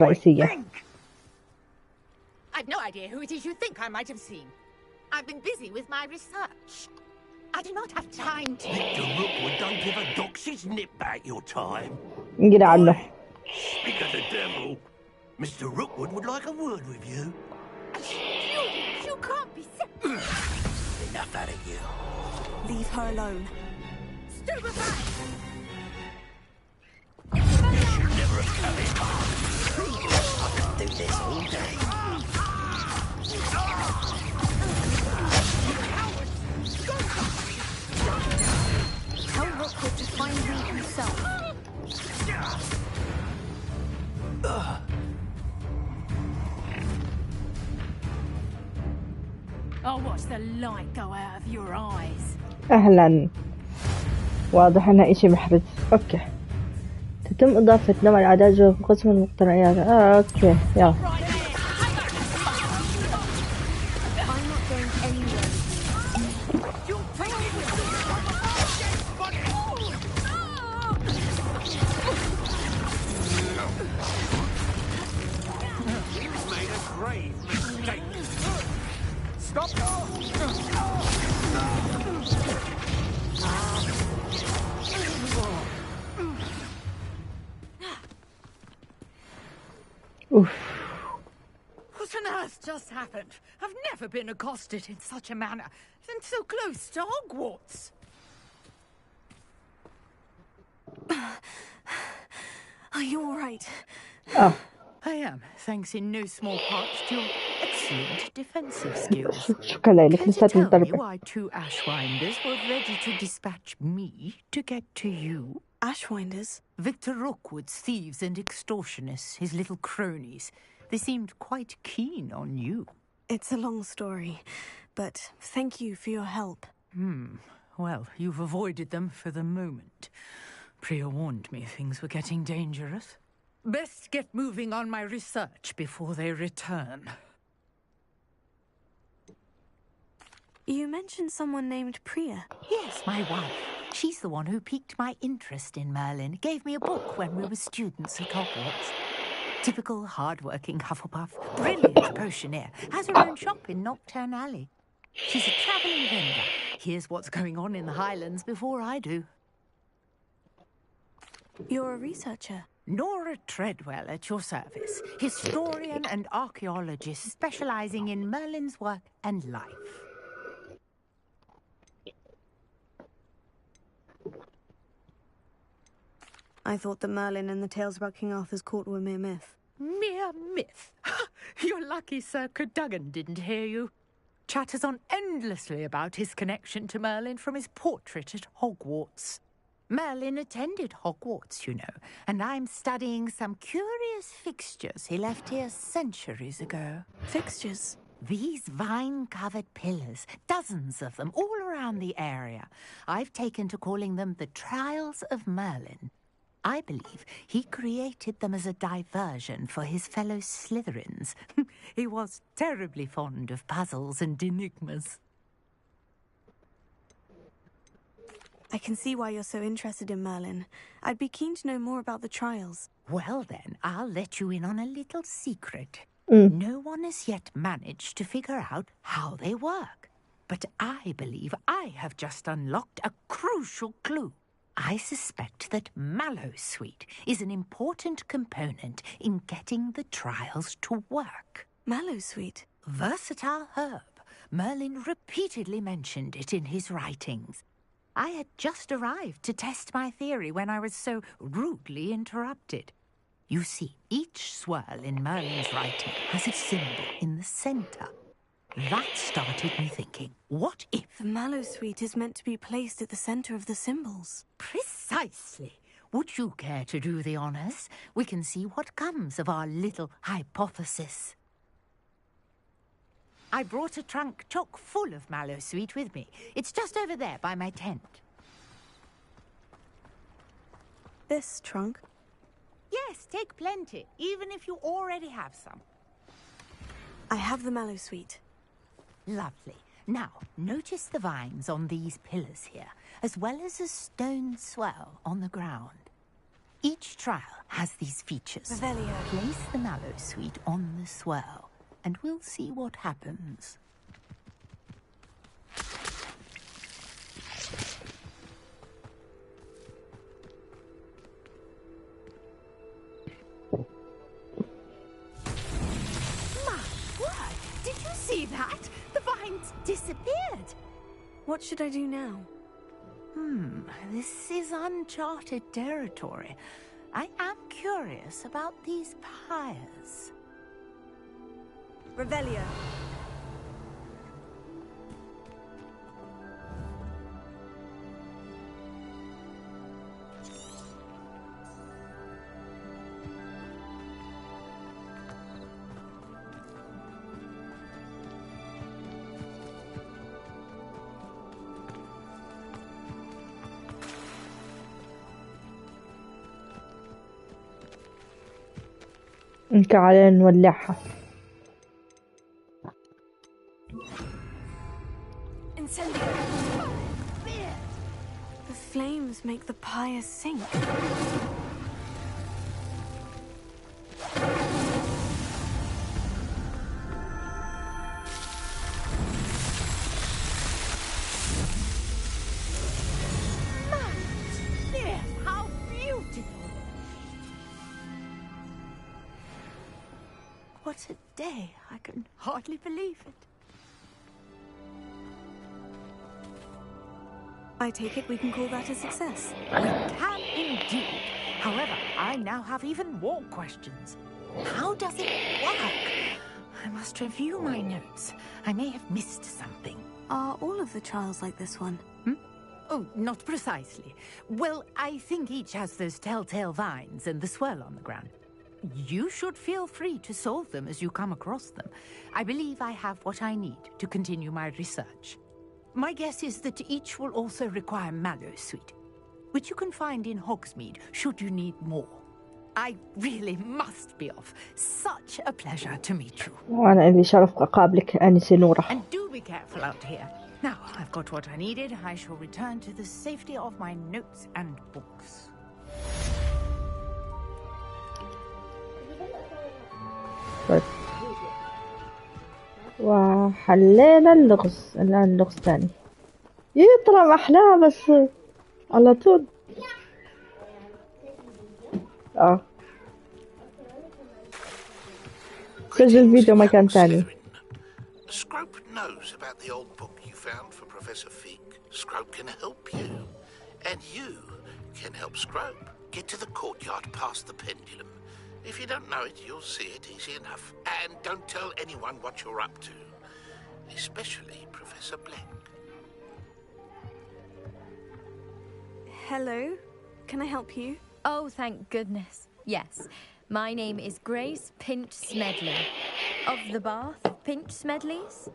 رئيسية. I've no idea who it is you think I might have seen. I've been busy with my research. I do not have time to... Mr. Rookwood don't give a dox's nip back your time. انقلع عنه. Speak of the devil. Mr. Rookwood would like a word with you. You can't be sick. Enough out of you. Leave her alone. Stupefied! Should never have come in. I could do this all day. Tell Rookwood to find me himself. I'll watch the light go out of your eyes. أهلا. واضح أنها إشي محرز. أوكي. تتم إضافة نوع الأعداد جوا قسم المقتنيات. أوكي يلا. What on earth just happened? I've never been accosted in such a manner, and so close to Hogwarts. Are you all right? Oh. I am, thanks in no small part to your excellent defensive skills. شكرا لك Can you لسات tell me مضطربة. why 2 Ashwinders were ready to dispatch me to get to you? Ashwinders? Victor Rookwood's thieves and extortionists, his little cronies. They seemed quite keen on you. It's a long story, but thank you for your help. Well, you've avoided them for the moment. Priya warned me things were getting dangerous. Best get moving on my research before they return. You mentioned someone named Priya. Yes, my wife. She's the one who piqued my interest in Merlin. Gave me a book when we were students at Hogwarts. Typical hard-working Hufflepuff. Brilliant potioneer. Has her own shop in Knockturn Alley. She's a travelling vendor. Here's what's going on in the Highlands before I do. You're a researcher. Nora Treadwell at your service. Historian and archaeologist specialising in Merlin's work and life. I thought that Merlin and the tales about King Arthur's court were mere myth. Mere myth? You're lucky Sir Cadogan didn't hear you. Chatters on endlessly about his connection to Merlin from his portrait at Hogwarts. Merlin attended Hogwarts, you know, and I'm studying some curious fixtures he left here centuries ago. Fixtures? These vine-covered pillars, dozens of them, all around the area. I've taken to calling them the Trials of Merlin. I believe he created them as a diversion for his fellow Slytherins. He was terribly fond of puzzles and enigmas. I can see why you're so interested in Merlin. I'd be keen to know more about the trials. Well then, I'll let you in on a little secret. No one has yet managed to figure out how they work. But I believe I have just unlocked a crucial clue. I suspect that Mallowsweet is an important component in getting the trials to work. Mallowsweet? Versatile herb. Merlin repeatedly mentioned it in his writings. I had just arrived to test my theory when I was so rudely interrupted. You see, each swirl in Merlin's writing has a symbol in the centre. That started me thinking, what if... The Mallowsweet is meant to be placed at the centre of the symbols. Precisely. Would you care to do the honours? We can see what comes of our little hypothesis. I brought a trunk chock full of Mallowsweet with me. It's just over there by my tent. This trunk? Yes, take plenty, even if you already have some. I have the Mallowsweet. Lovely. Now, notice the vines on these pillars here, as well as a stone swell on the ground. Each trial has these features. Revelio. Place the mallow sweet on the swirl, and we'll see what happens. My word! Did you see that? The vines disappeared. What should I do now? This is uncharted territory. I am curious about these pyres. Revelio. انك علينا نولعها. The flames make the pyre sink. How beautiful! What a day! I can hardly believe it. I take it we can call that a success. We can indeed. However, I now have even more questions. How does it work? I must review my notes. I may have missed something. Are all of the trials like this one? Oh, not precisely. Well, I think each has those telltale vines and the swirl on the ground. You should feel free to solve them as you come across them. I believe I have what I need to continue my research. My guess is that each will also require mallow sweet, which you can find in Hogsmeade should you need more. I really must be off. Such a pleasure to meet you. وأنا عندي شرف أقابلك أنسة نورة. And do be careful out here. Now, I've got what I needed. I shall return to the safety of my notes and books. طيب. وحلينا اللغز. الآن اللغز ثاني. ترى محلاها بس على طول. سجل فيديو مكان ثاني. Scrope knows about the old book you found for Professor Fig. Scrope can help you. And you can help Scrope get to the courtyard past the pendulum. If you don't know it, you'll see it easy enough. And don't tell anyone what you're up to. Especially Professor Blank. Hello, can I help you? Oh, thank goodness. Yes, my name is Grace Pinch Smedley. Of the Bath Pinch Smedleys.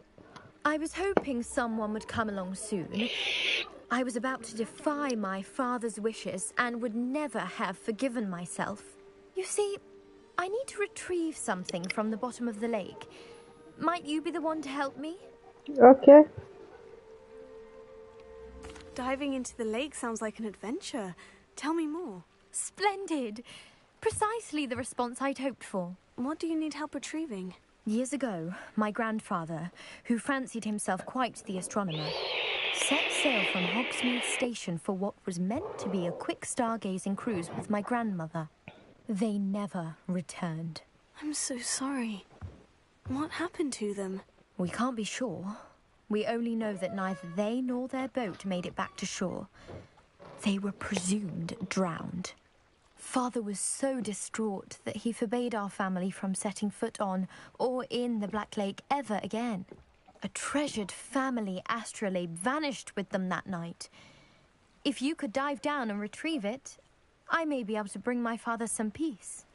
I was hoping someone would come along soon. I was about to defy my father's wishes and would never have forgiven myself. You see, I need to retrieve something from the bottom of the lake. Might you be the one to help me? Okay. Diving into the lake sounds like an adventure. Tell me more. Splendid! Precisely the response I'd hoped for. What do you need help retrieving? Years ago, my grandfather, who fancied himself quite the astronomer, set sail from Hogsmeade Station for what was meant to be a quick stargazing cruise with my grandmother. They never returned. I'm so sorry. What happened to them? We can't be sure. We only know that neither they nor their boat made it back to shore. They were presumed drowned. Father was so distraught that he forbade our family from setting foot on or in the Black Lake ever again. A treasured family astrolabe vanished with them that night. If you could dive down and retrieve it, I may be able to bring my father some peace.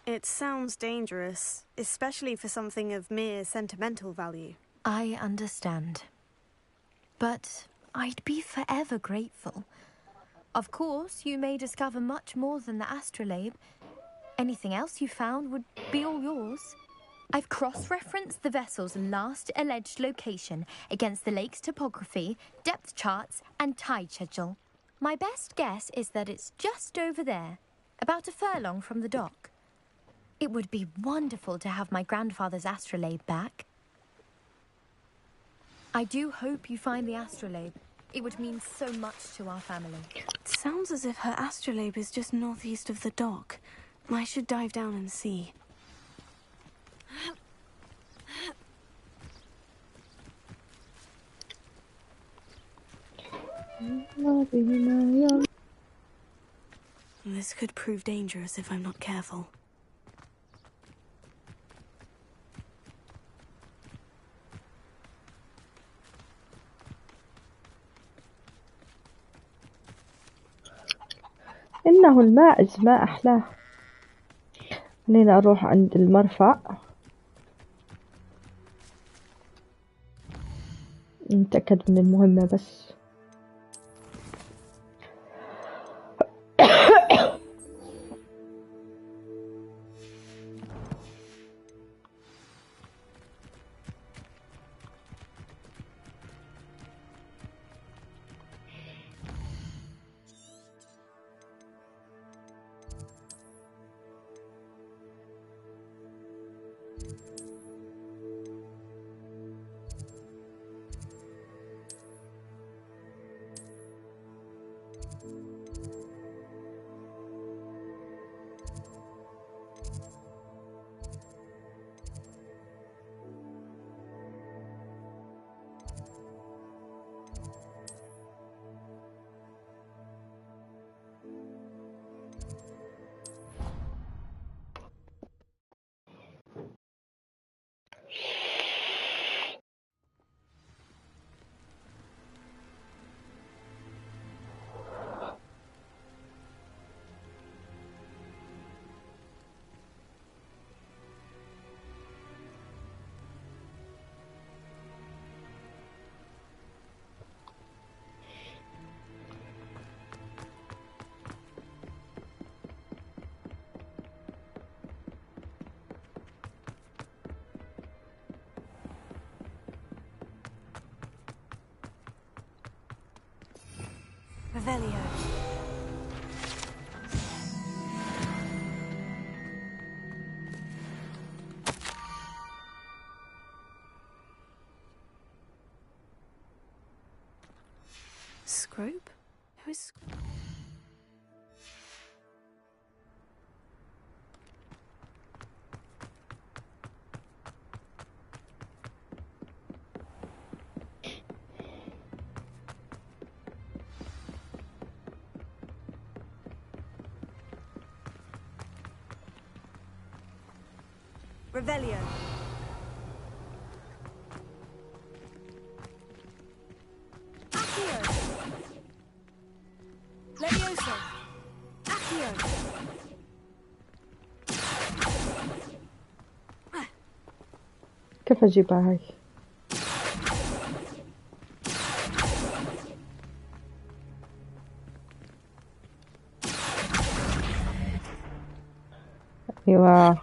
It sounds dangerous, especially for something of mere sentimental value. I understand. But I'd be forever grateful. Of course, you may discover much more than the astrolabe. Anything else you found would be all yours. I've cross-referenced the vessel's last alleged location against the lake's topography, depth charts, and tide schedule. My best guess is that it's just over there, about a furlong from the dock. It would be wonderful to have my grandfather's astrolabe back. I do hope you find the astrolabe. It would mean so much to our family. It sounds as if her astrolabe is just northeast of the dock. I should dive down and see. This could prove dangerous if I'm not careful. إنه الماعز ما أحلاه. خلينا أروح عند المرفأ نتأكد من المهمة بس. Revelio. Scrope? Who is Scrope? Revelio. Accio. Levioso. Accio. كيف أجيبها هاي؟ أيوة.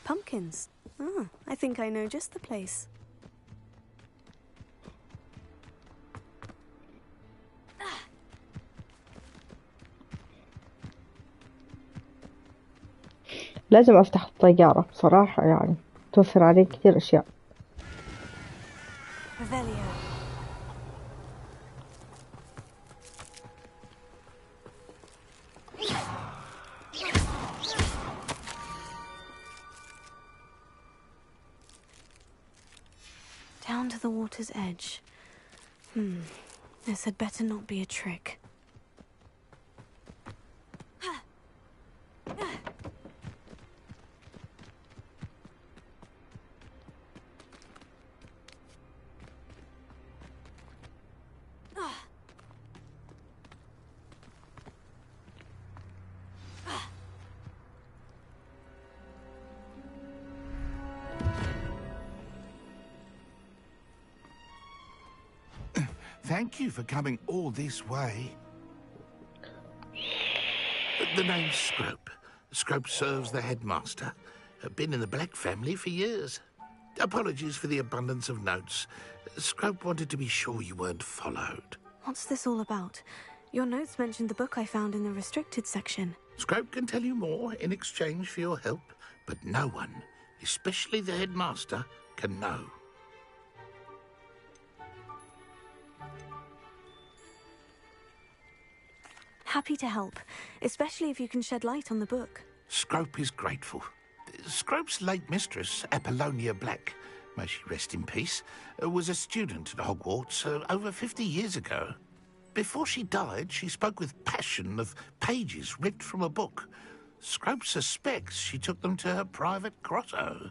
Pumpkins. Ah, I think I know just the place. لازم أفتح الطيارة بصراحة، يعني توفر علي كثير أشياء. Revelio. Down to the water's edge. This had better not be a trick. Thank you for coming all this way. The name's Scrope. Scrope serves the headmaster. Been in the Black family for years. Apologies for the abundance of notes. Scrope wanted to be sure you weren't followed. What's this all about? Your notes mentioned the book I found in the restricted section. Scrope can tell you more in exchange for your help, but no one, especially the headmaster, can know. Happy to help, especially if you can shed light on the book. Scrope is grateful. Scrope's late mistress, Apollonia Black, may she rest in peace, was a student at Hogwarts over 50 years ago. Before she died, she spoke with passion of pages ripped from a book. Scrope suspects she took them to her private grotto.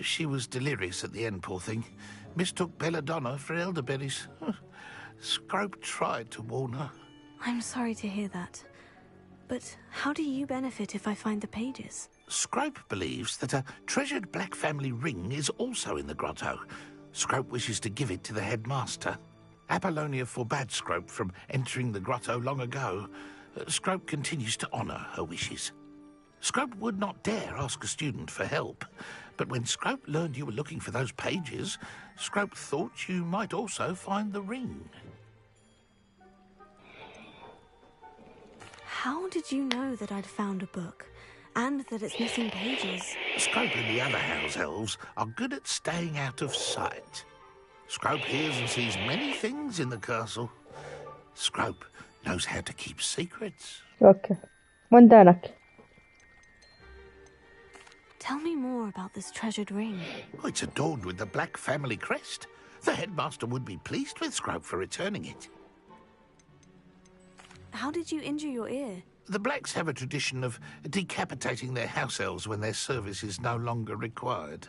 She was delirious at the end, poor thing. Mistook belladonna for elderberries. Scrope tried to warn her. I'm sorry to hear that. But how do you benefit if I find the pages? Scrope believes that a treasured Black family ring is also in the grotto. Scrope wishes to give it to the headmaster. Apollonia forbade Scrope from entering the grotto long ago. Scrope continues to honour her wishes. Scrope would not dare ask a student for help, but when Scrope learned you were looking for those pages, Scrope thought you might also find the ring. How did you know that I'd found a book, and that it's missing pages? Scrope and the other house elves are good at staying out of sight. Scrope hears and sees many things in the castle. Scrope knows how to keep secrets. اوكي وين دانك؟ Tell me more about this treasured ring. Oh, it's adorned with the Black family crest. The headmaster would be pleased with Scrope for returning it. How did you injure your ear? The Blacks have a tradition of decapitating their house elves when their service is no longer required.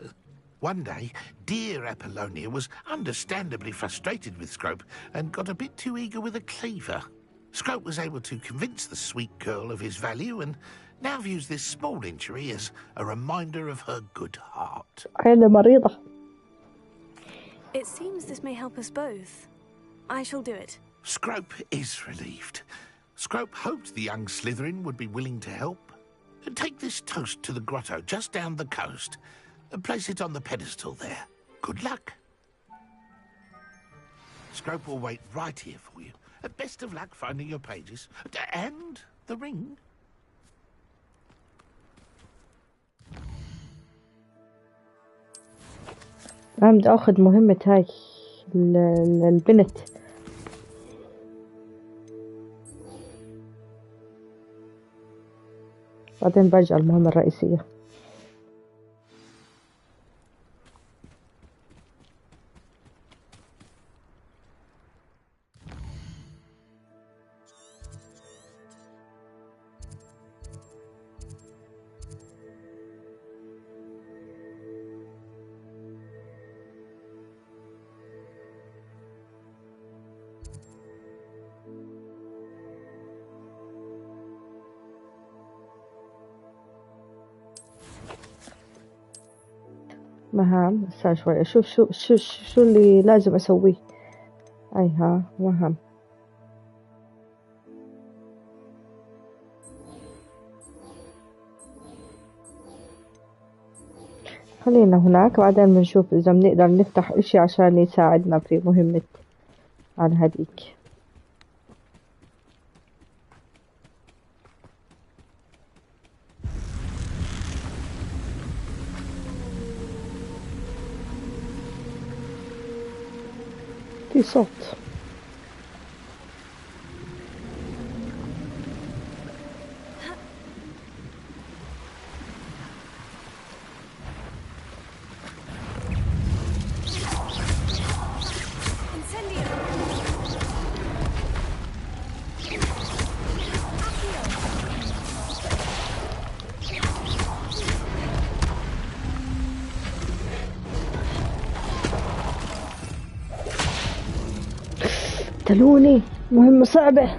One day, dear Apollonia was understandably frustrated with Scrope and got a bit too eager with a cleaver. Scrope was able to convince the sweet girl of his value and now views this small injury as a reminder of her good heart. عيني مريضة. It seems this may help us both. I shall do it. Scrope is relieved. Scrope hoped the young Slytherin would be willing to help. Take this toast to the grotto just down the coast and place it on the pedestal there. Good luck. Scrope will wait right here for you. Best of luck finding your pages. And the ring. أنا بدي أخذ مهمة هاي البنت. بعدين برجع المهمة الرئيسية. مهام هسه شوي اشوف شو اللي لازم اسويه. اي ها مهام. خلينا هناك بعدين بنشوف اذا بنقدر نفتح اشي عشان يساعدنا في مهمة على هذيك. في صوت. قتلوني مهمة صعبة.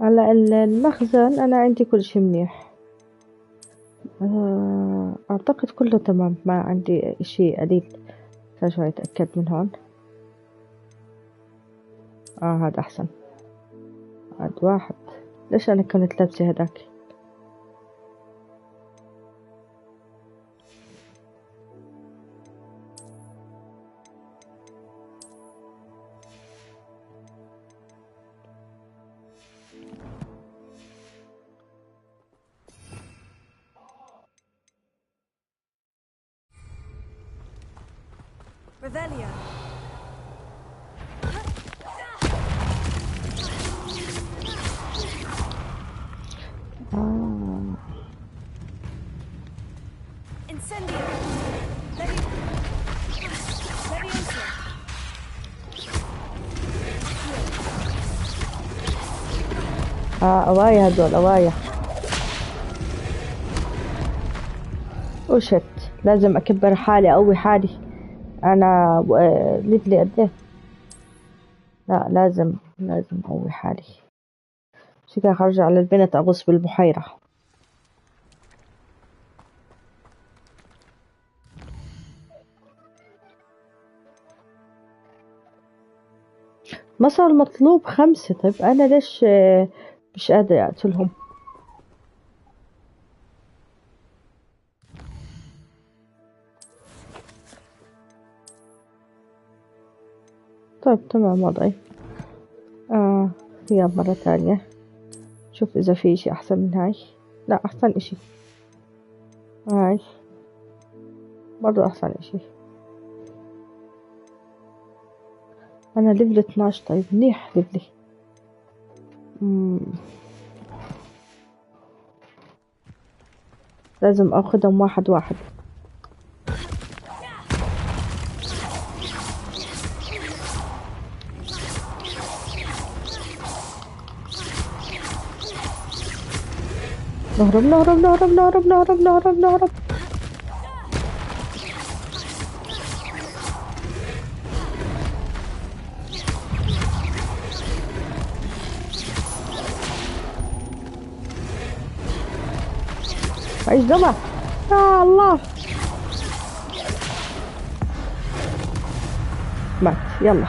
على المخزن أنا عندي كل شي منيح. أعتقد كله تمام، ما عندي إشي قليل. شوي أتأكد من هون. هذا أحسن. هاد واحد. ليش أنا كنت لابسة هداك؟ Revelio. Incendio. Leviosa. أوايا هدول أوايا. وشت لازم أكبر حالي، أقوي حالي. أنا ليفلي قد. لا لازم أقوي حالي. شكلي أرجع للبنت أغوص بالبحيرة. ما صار مطلوب 5. طيب أنا ليش مش قادرة أقتلهم؟ طيب تمام وضعي. هي مرة ثانية. شوف إذا في إشي أحسن من هاي. لا أحسن إشي هاي، برضو أحسن إشي. أنا ليفل 12. طيب منيح ليفلي. لازم أخذهم واحد واحد. نهرب نهرب نهرب نهرب نهرب نهرب نهرب. عيش دمع. يا الله مات. يلا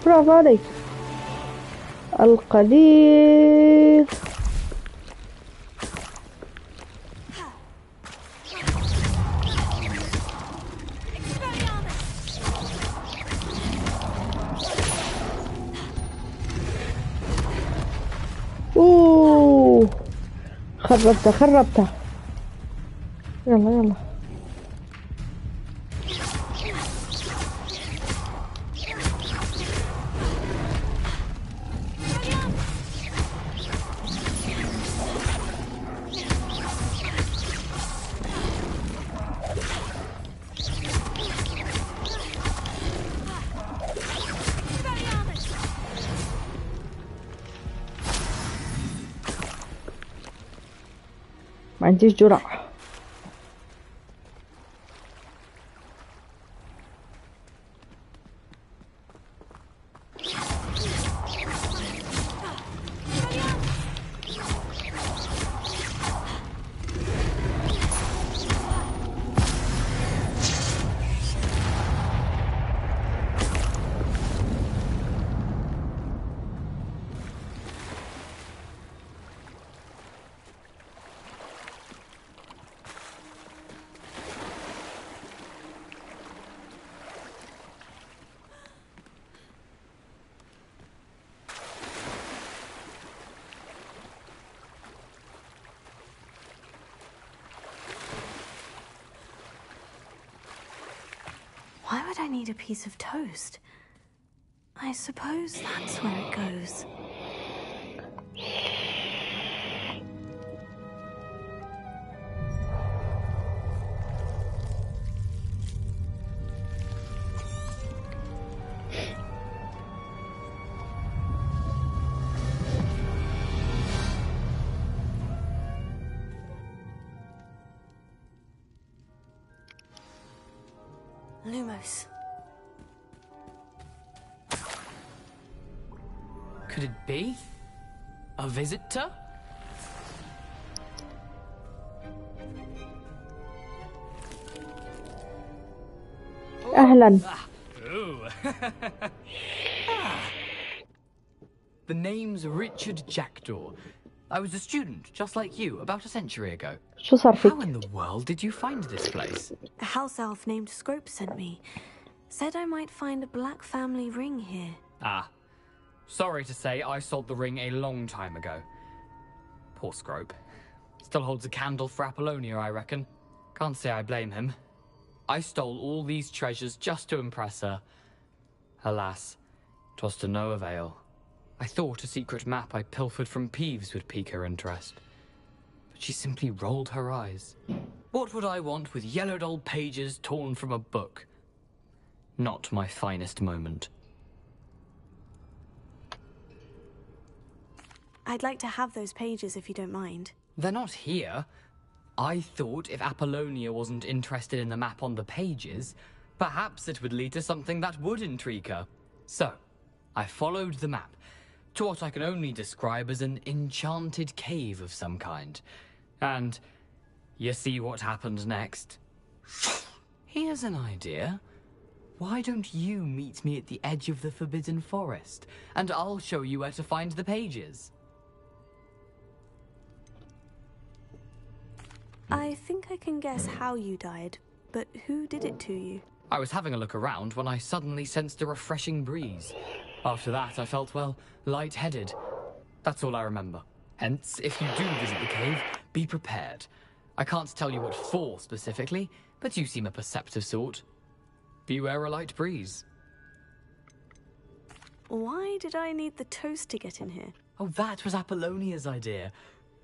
برافو عليك. القليل. خربتها. يلا ما عنديش جرعة. Why would I need a piece of toast? I suppose that's where it goes. Lumos. Could it be? A visitor? أهلا. The name's Richard Jackdaw. I was a student, just like you, about a century ago. شو صار فيك؟ How in the world did you find this place? A house elf named Scrope sent me. Said I might find a black family ring here. Ah. Sorry to say, I sold the ring a long time ago. Poor Scrope. Still holds a candle for Apollonia, I reckon. Can't say I blame him. I stole all these treasures just to impress her. Alas, 'twas to no avail. I thought a secret map I pilfered from Peeves would pique her interest. But she simply rolled her eyes. What would I want with yellowed old pages torn from a book? Not my finest moment. I'd like to have those pages if you don't mind. They're not here. I thought if Apollonia wasn't interested in the map on the pages, perhaps it would lead to something that would intrigue her. So, I followed the map to what I can only describe as an enchanted cave of some kind. And you see what happened next? Here's an idea. Why don't you meet me at the edge of the Forbidden Forest, and I'll show you where to find the pages. I think I can guess how you died, but who did it to you? I was having a look around when I suddenly sensed a refreshing breeze. After that, I felt, well, lightheaded. That's all I remember. Hence, if you do visit the cave, be prepared. I can't tell you what for specifically, but you seem a perceptive sort. Beware a light breeze. Why did I need the toast to get in here? Oh, that was Apollonia's idea.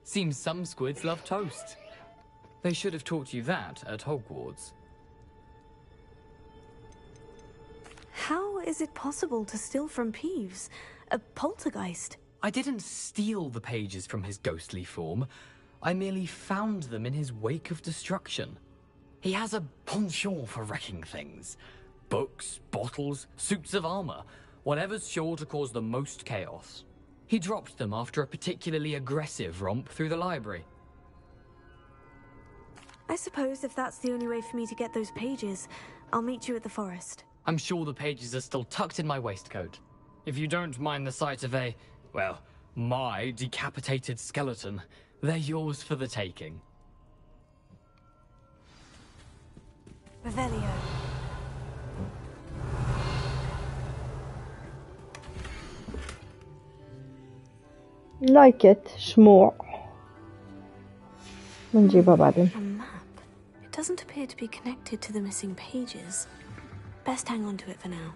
Seems some squids love toast. They should have taught you that at Hogwarts. How is it possible to steal from Peeves? A poltergeist? I didn't steal the pages from his ghostly form. I merely found them in his wake of destruction. He has a penchant for wrecking things. Books, bottles, suits of armor, whatever's sure to cause the most chaos. He dropped them after a particularly aggressive romp through the library. I suppose if that's the only way for me to get those pages, I'll meet you at the forest. I'm sure the pages are still tucked in my waistcoat. If you don't mind the sight of a, well, my decapitated skeleton, they're yours for the taking. Revelio. Like it. شموع. بنجيبها بعدين. A map. It doesn't appear to be connected to the missing pages. Best hang on to it for now.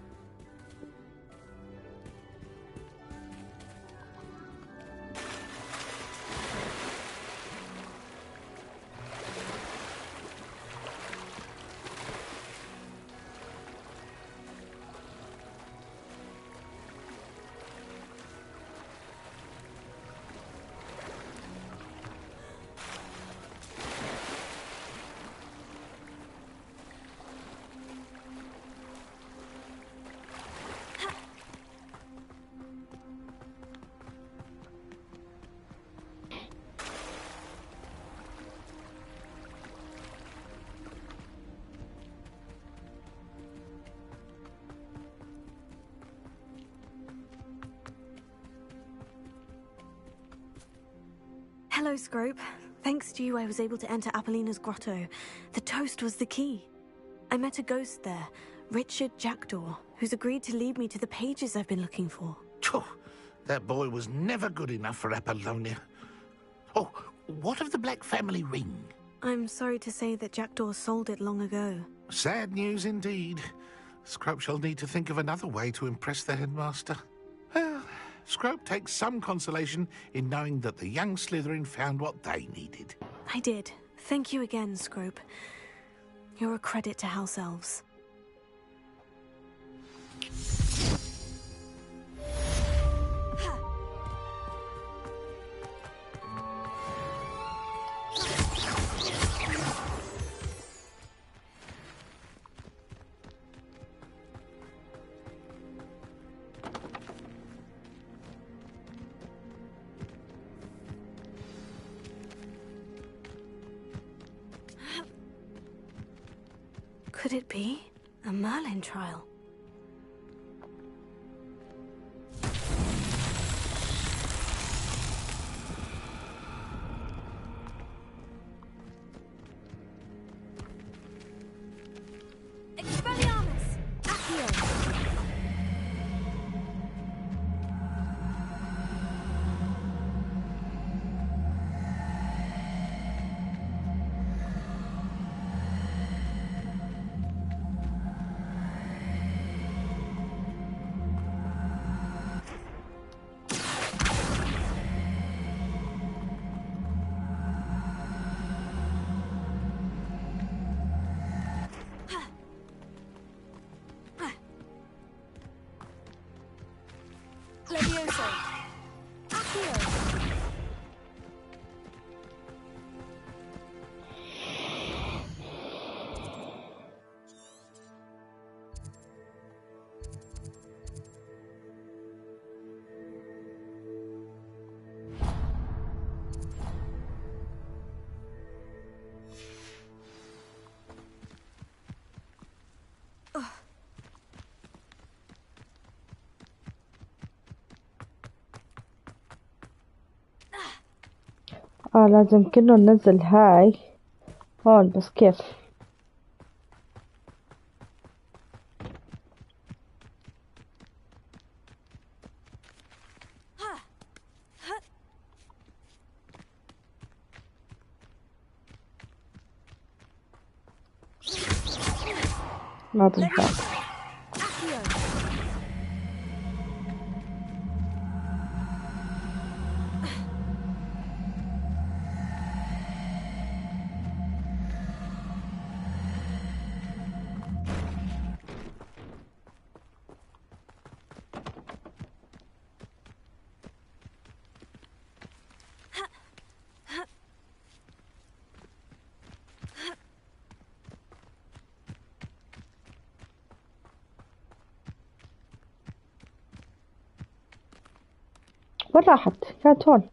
Hello, Scrope. Thanks to you, I was able to enter Apollina's grotto. The toast was the key. I met a ghost there, Richard Jackdaw, who's agreed to lead me to the pages I've been looking for. That boy was never good enough for Apollonia. Oh, what of the Black family ring? I'm sorry to say that Jackdaw sold it long ago. Sad news indeed. Scrope shall need to think of another way to impress the headmaster. Well, Scrope takes some consolation in knowing that the young Slytherin found what they needed. I did. Thank you again, Scrope. You're a credit to House Elves. Could it be a Merlin trial? Expelliarmus! Accio! Levioso! Accio! لازم كنا ننزل هاي هون بس كيف ما تنفع وين راحت؟ كانت هون.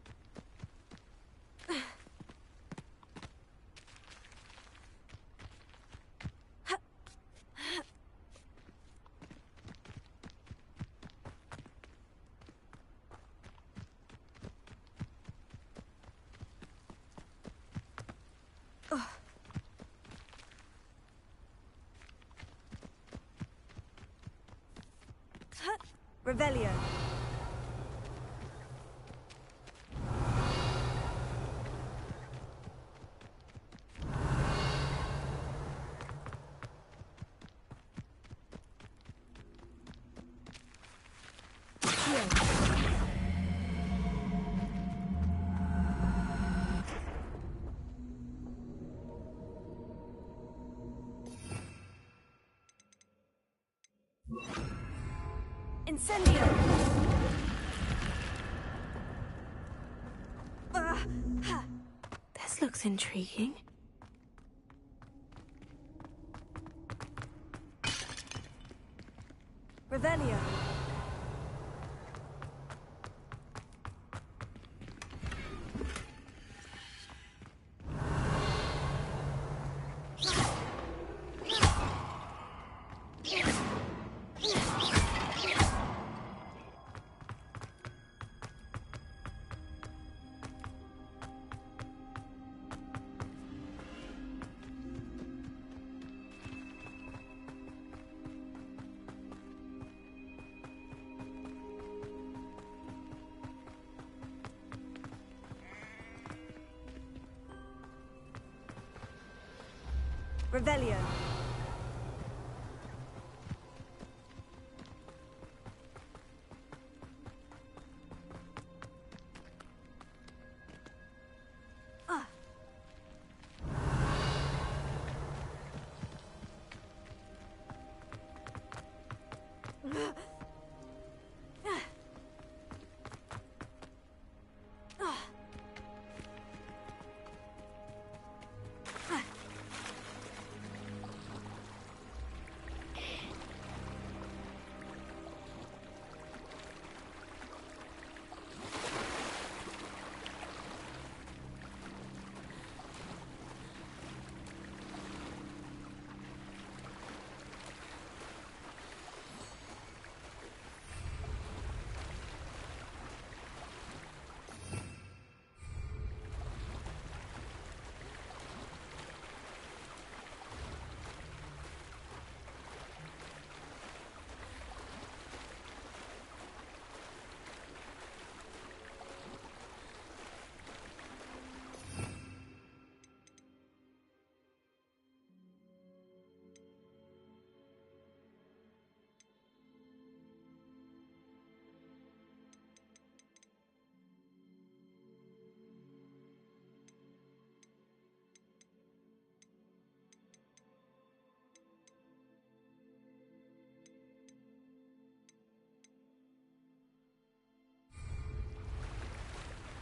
Revelio. Incendio! This looks intriguing. Revelio. Revelio.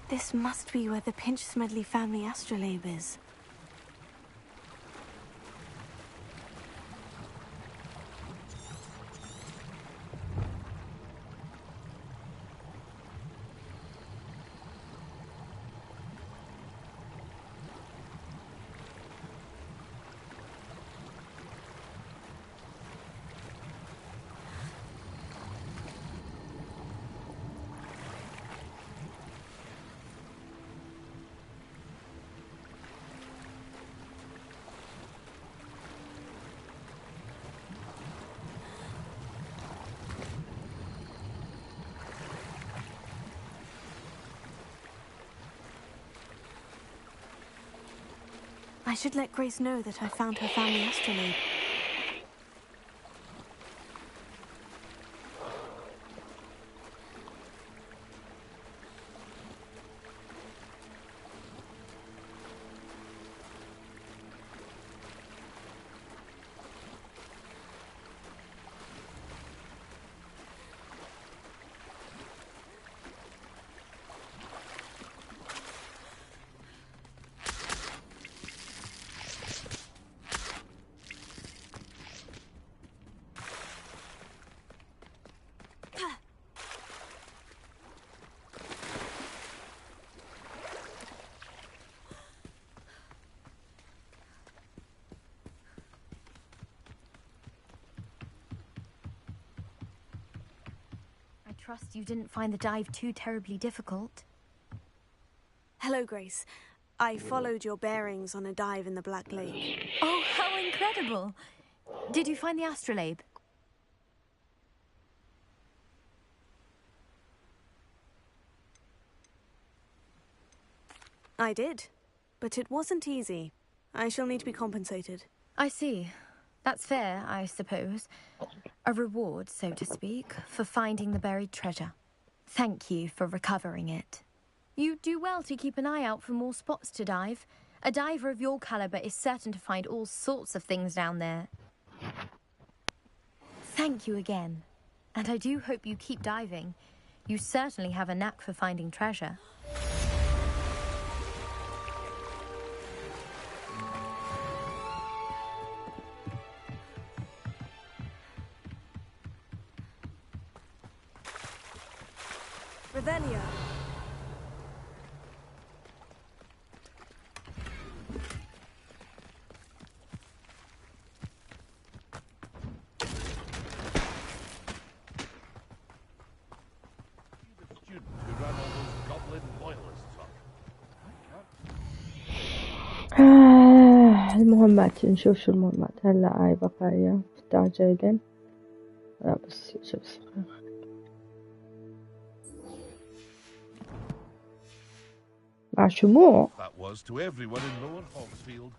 This must be where the Pinch-Smedley family astrolabe is. I should let Grace know that I found her family astrolabe. I trust you didn't find the dive too terribly difficult. Hello, Grace. I followed your bearings on a dive in the Black Lake. Oh, how incredible! Did you find the astrolabe? I did, but it wasn't easy. I shall need to be compensated. I see. That's fair, I suppose. A reward, so to speak, for finding the buried treasure. Thank you for recovering it. You do well to keep an eye out for more spots to dive. A diver of your caliber is certain to find all sorts of things down there. Thank you again. And I do hope you keep diving. You certainly have a knack for finding treasure. Revelio. المهمات نشوف شو المهمات. هلا هاي بقايا بتاع جايدن. لا بس شوف مع شموع. That was to everyone in Lower Hawksfield.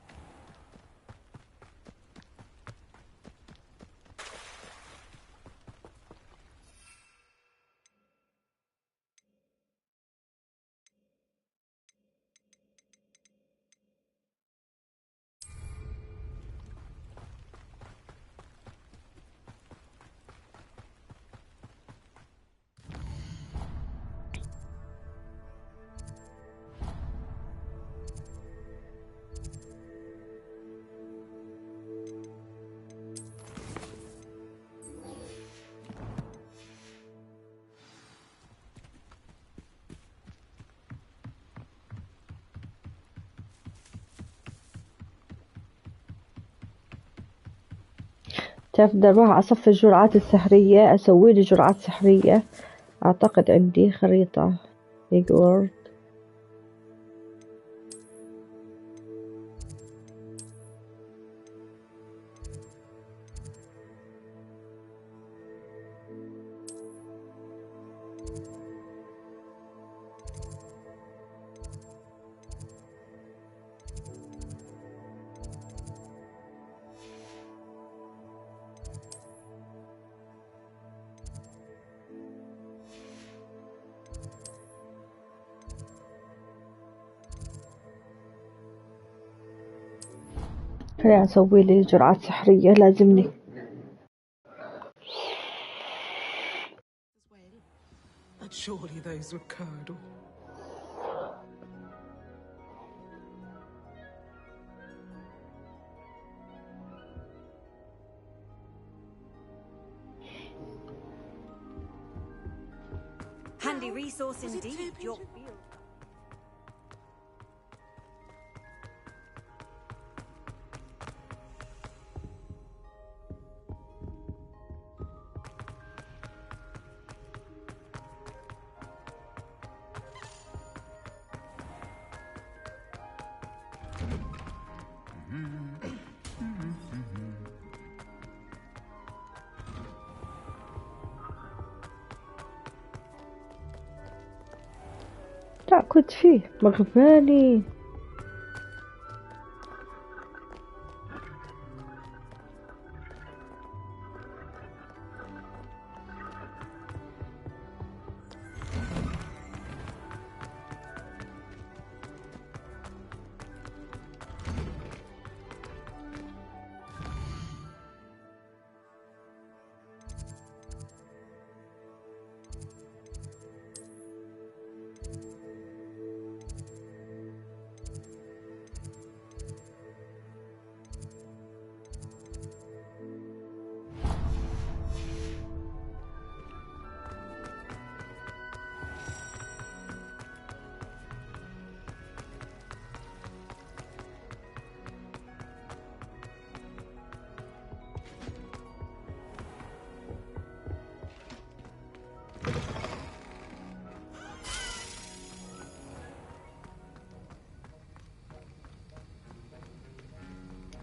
تعرف بدي أروح أصفي الجرعات السحرية، أسوي لي جرعات سحرية. أعتقد عندي خريطة هيجورت. خليني أسوي لي جرعات سحرية لازمني. But surely those were curdle. Handy resource indeed. Your لا كنت فيه مغفاني.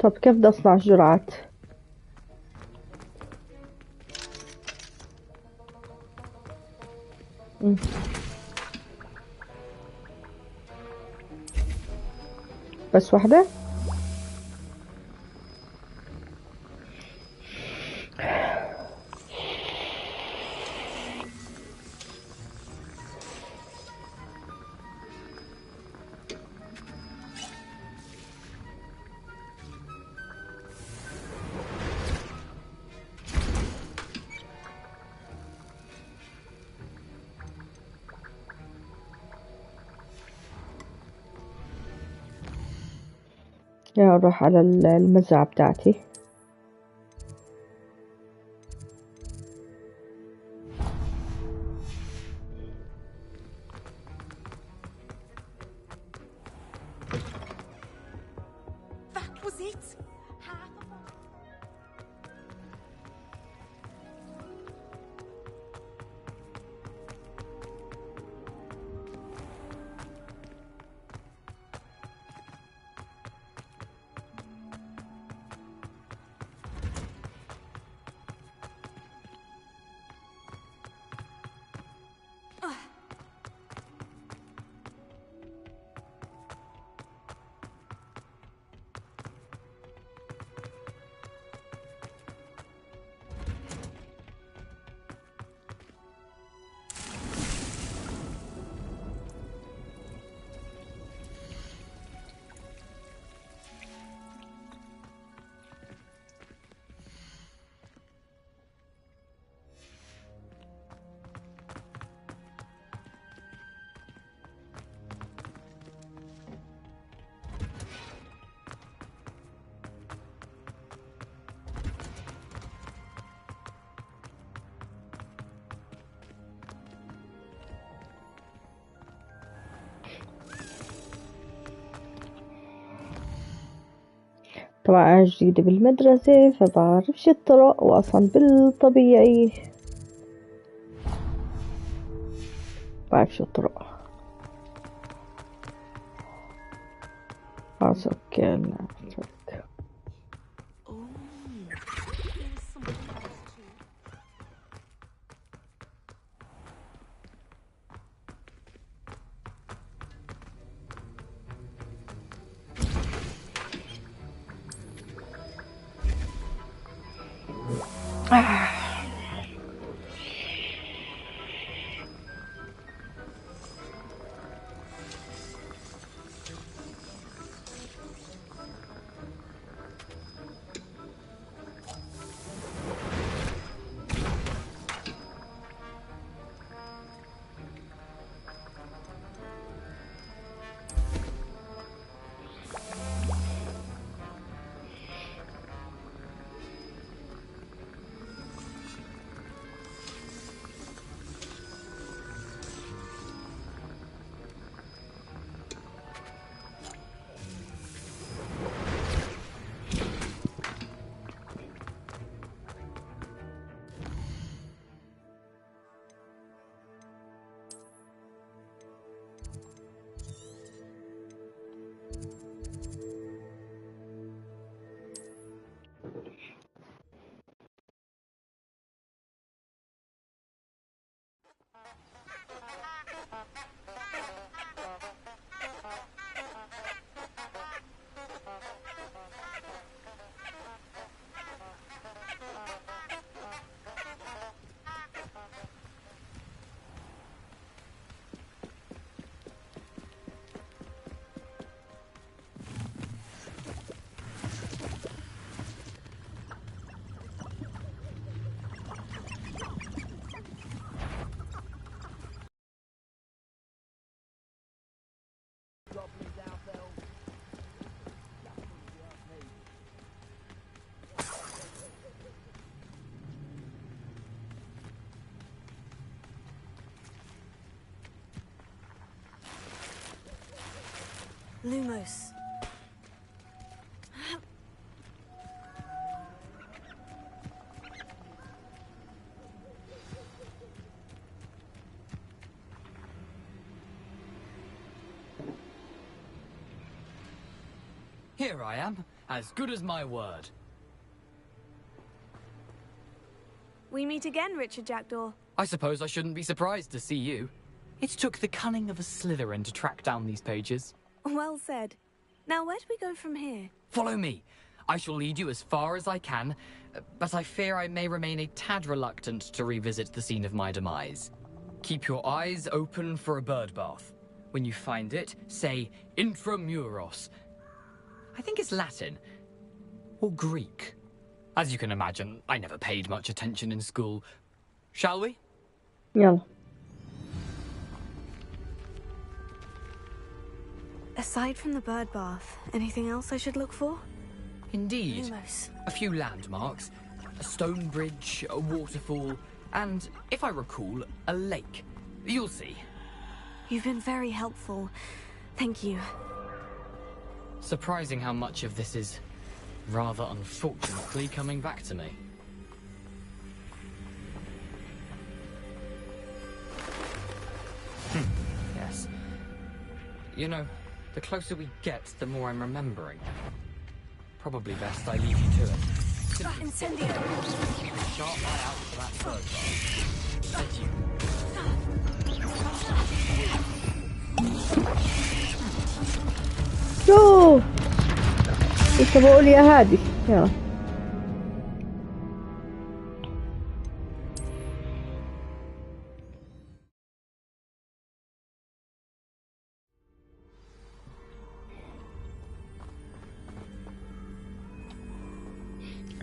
طب كيف بدي أصنع الجرعات؟ بس واحدة؟ يا أروح على المزرعة بتاعتي. That was it. طبعا أنا جديدة بالمدرسة فبعرفش الطرق، وأصلا بالطبيعي بعرفش الطرق. خلاص اوكي نترك. Lumos. Here I am, as good as my word. We meet again, Richard Jackdaw. I suppose I shouldn't be surprised to see you. It took the cunning of a Slytherin to track down these pages. Well said. Now, where do we go from here? Follow me. I shall lead you as far as I can, but I fear I may remain a tad reluctant to revisit the scene of my demise. Keep your eyes open for a bird bath. When you find it, say intramuros. I think it's Latin. Or Greek. As you can imagine, I never paid much attention in school. Shall we? يلا. Aside from the bird bath, anything else I should look for? Indeed. Lumos. A few landmarks, a stone bridge, a waterfall, and, if I recall, a lake. You'll see. You've been very helpful. Thank you. Surprising how much of this is, rather unfortunately, coming back to me. Yes. You know, the closer we get, the more I'm remembering. Probably best I leave you to it. Incendio! Keep a sharp eye out for that bird bath. Thank you. شو انت بقول يا هادي يلا.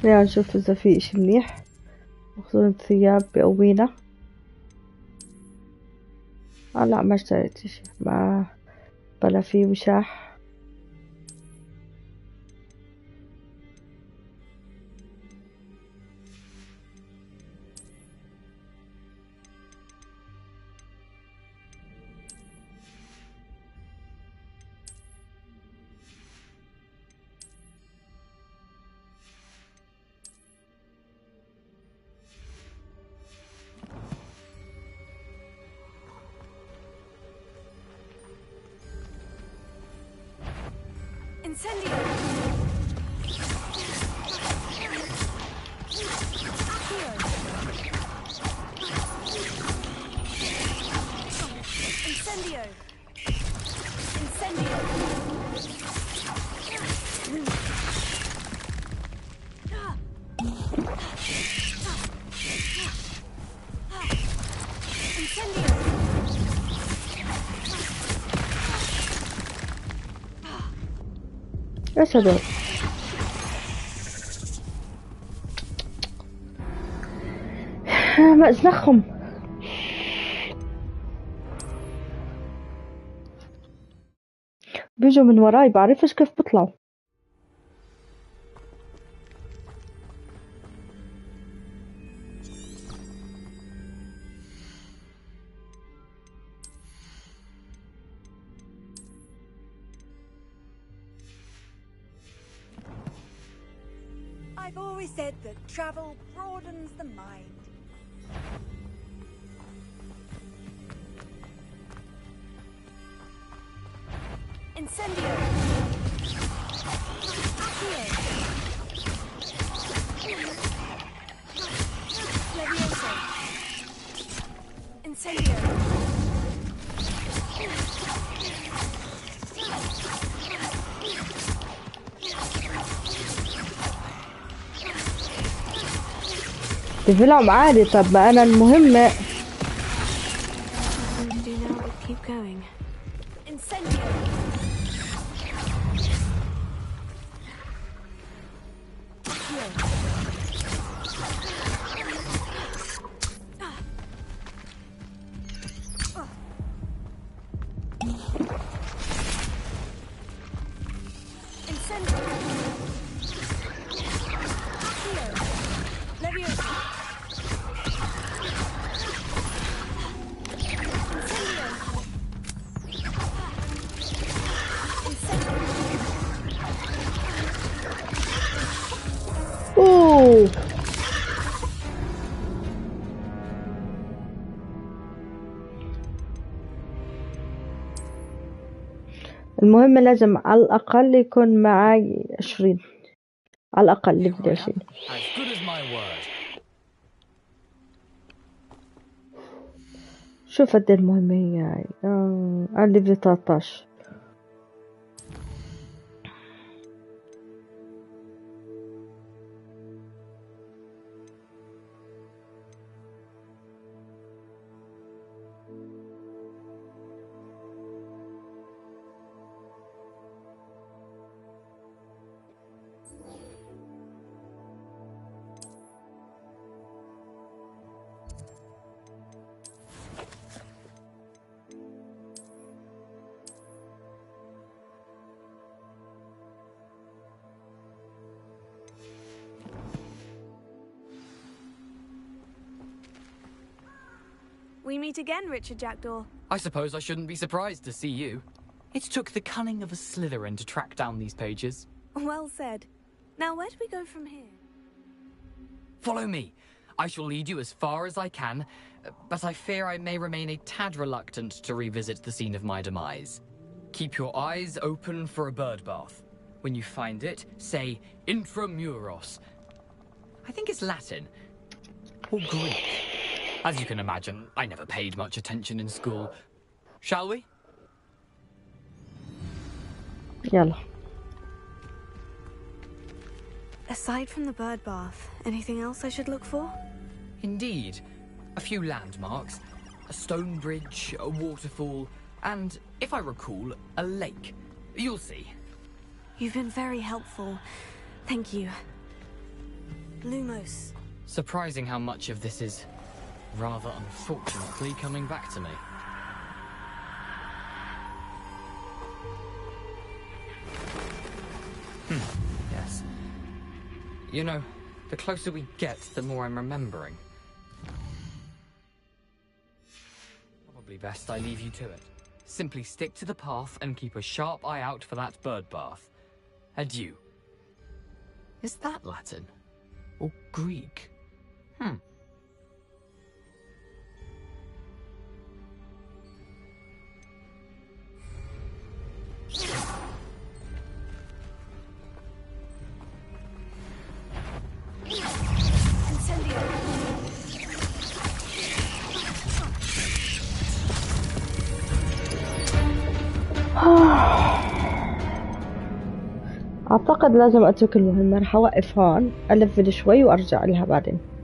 خلينا نشوف اذا في اشي منيح. مخزون الثياب بقوينا. لا ما اشتريت اشي، ما بلا في وشاح. Incendio! Incendio! Incendio! ايش هذول؟ ما ازنخهم. بيجوا من وراي، بعرفش كيف بيطلعوا. I've always said that travel broadens the mind. Incendio! Accio! Levioso! Incendio! تفلعوا عادي. طب ما انا المهمة. Keep going. Incendio! المهم لازم على الأقل يكون معي 20 على الأقل ليفل 20. شوف قد المهمة هي هاي. أنا ليفل 13. We meet again, Richard Jackdaw. I suppose I shouldn't be surprised to see you. It took the cunning of a Slytherin to track down these pages. Well said. Now where do we go from here? Follow me. I shall lead you as far as I can, but I fear I may remain a tad reluctant to revisit the scene of my demise. Keep your eyes open for a bird bath. When you find it, say intramuros. I think it's Latin. Or Greek. As you can imagine, I never paid much attention in school. Shall we? يلا. Aside from the bird bath, anything else I should look for? Indeed. A few landmarks. A stone bridge, a waterfall, and, if I recall, a lake. You'll see. You've been very helpful. Thank you. Lumos. Surprising how much of this is, rather unfortunately, coming back to me. Yes. You know, the closer we get, the more I'm remembering. Probably best I leave you to it. Simply stick to the path and keep a sharp eye out for that bird bath. Adieu. Is that Latin? Or Greek? أعتقد لازم أترك المهمة، راح أوقف هون ألفل شوي وأرجع لها بعدين.